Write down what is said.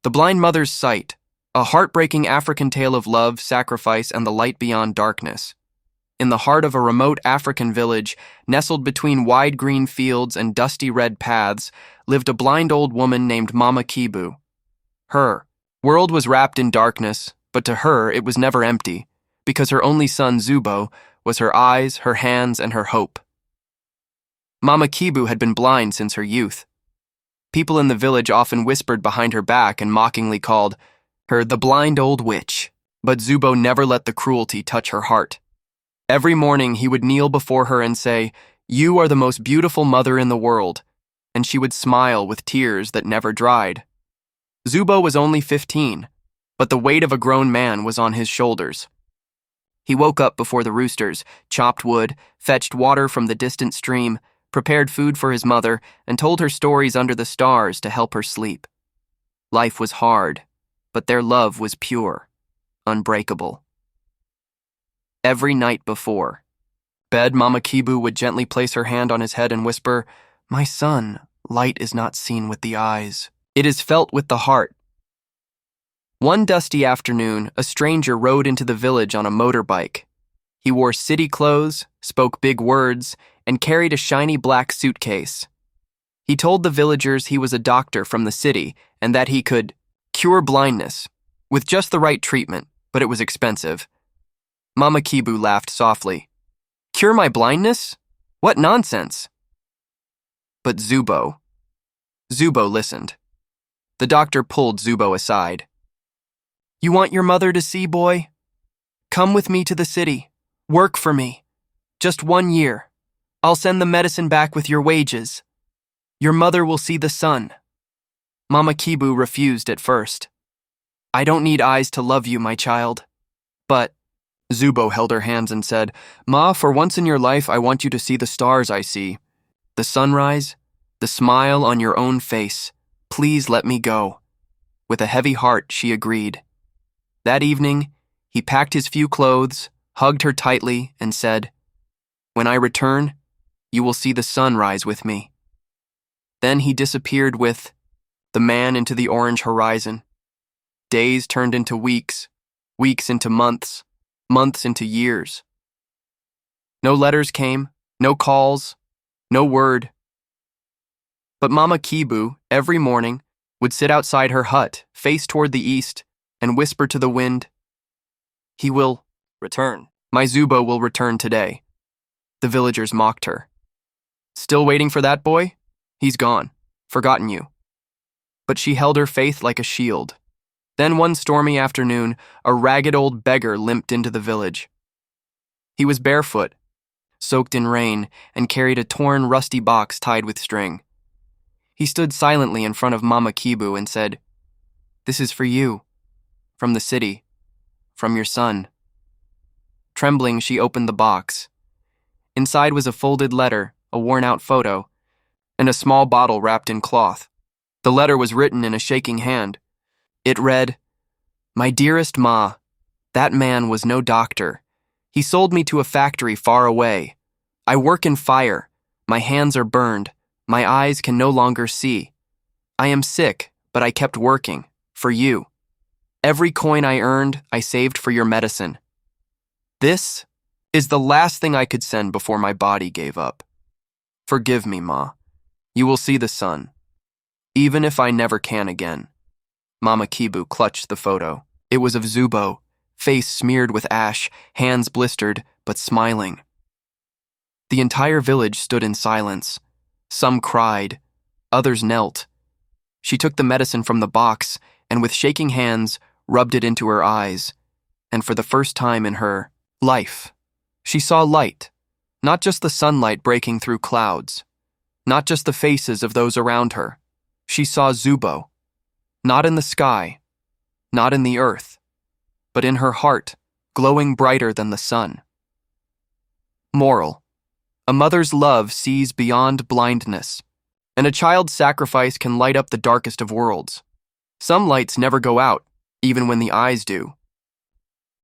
The Blind Mother's Sight, a heartbreaking African tale of love, sacrifice, and the light beyond darkness. In the heart of a remote African village, nestled between wide green fields and dusty red paths, lived a blind old woman named Mama Kibu. Her world was wrapped in darkness, but to her it was never empty, because her only son, Zubo, was her eyes, her hands, and her hope. Mama Kibu had been blind since her youth. People in the village often whispered behind her back and mockingly called her the blind old witch, but Zubo never let the cruelty touch her heart. Every morning he would kneel before her and say, "You are the most beautiful mother in the world," and she would smile with tears that never dried. Zubo was only 15, but the weight of a grown man was on his shoulders. He woke up before the roosters, chopped wood, fetched water from the distant stream, prepared food for his mother, and told her stories under the stars to help her sleep. Life was hard, but their love was pure, unbreakable. Every night before bed, Mama Kibu would gently place her hand on his head and whisper, "My son, light is not seen with the eyes. It is felt with the heart." One dusty afternoon, a stranger rode into the village on a motorbike. He wore city clothes, spoke big words, and carried a shiny black suitcase. He told the villagers he was a doctor from the city and that he could cure blindness with just the right treatment, but it was expensive. Mama Kibu laughed softly. "Cure my blindness? What nonsense!" But Zubo listened. The doctor pulled Zubo aside. "You want your mother to see, boy? Come with me to the city. Work for me. Just 1 year. I'll send the medicine back with your wages. Your mother will see the sun." Mama Kibu refused at first. "I don't need eyes to love you, my child." But Zubo held her hands and said, "Ma, for once in your life, I want you to see the stars I see. The sunrise, the smile on your own face. Please let me go." With a heavy heart, she agreed. That evening, he packed his few clothes, hugged her tightly, and said, "When I return, you will see the sun rise with me." Then he disappeared with the man into the orange horizon. Days turned into weeks, weeks into months, months into years. No letters came, no calls, no word. But Mama Kibu, every morning, would sit outside her hut, face toward the east, and whisper to the wind, "He will return. My Zubo will return today." The villagers mocked her. "Still waiting for that boy? He's gone, forgotten you." But she held her faith like a shield. Then one stormy afternoon, a ragged old beggar limped into the village. He was barefoot, soaked in rain, and carried a torn, rusty box tied with string. He stood silently in front of Mama Kibu and said, "This is for you, from the city, from your son." Trembling, she opened the box. Inside was a folded letter, a worn-out photo, and a small bottle wrapped in cloth. The letter was written in a shaking hand. It read, "My dearest Ma, that man was no doctor. He sold me to a factory far away. I work in fire. My hands are burned. My eyes can no longer see. I am sick, but I kept working, for you. Every coin I earned, I saved for your medicine. This is the last thing I could send before my body gave up. Forgive me, Ma. You will see the sun, even if I never can again." Mama Kibu clutched the photo. It was of Zubo, face smeared with ash, hands blistered, but smiling. The entire village stood in silence. Some cried, others knelt. She took the medicine from the box and with shaking hands rubbed it into her eyes, and for the first time in her life, she saw light, not just the sunlight breaking through clouds, not just the faces of those around her. She saw Zubo, not in the sky, not in the earth, but in her heart, glowing brighter than the sun. Moral: a mother's love sees beyond blindness, and a child's sacrifice can light up the darkest of worlds. Some lights never go out, even when the eyes do.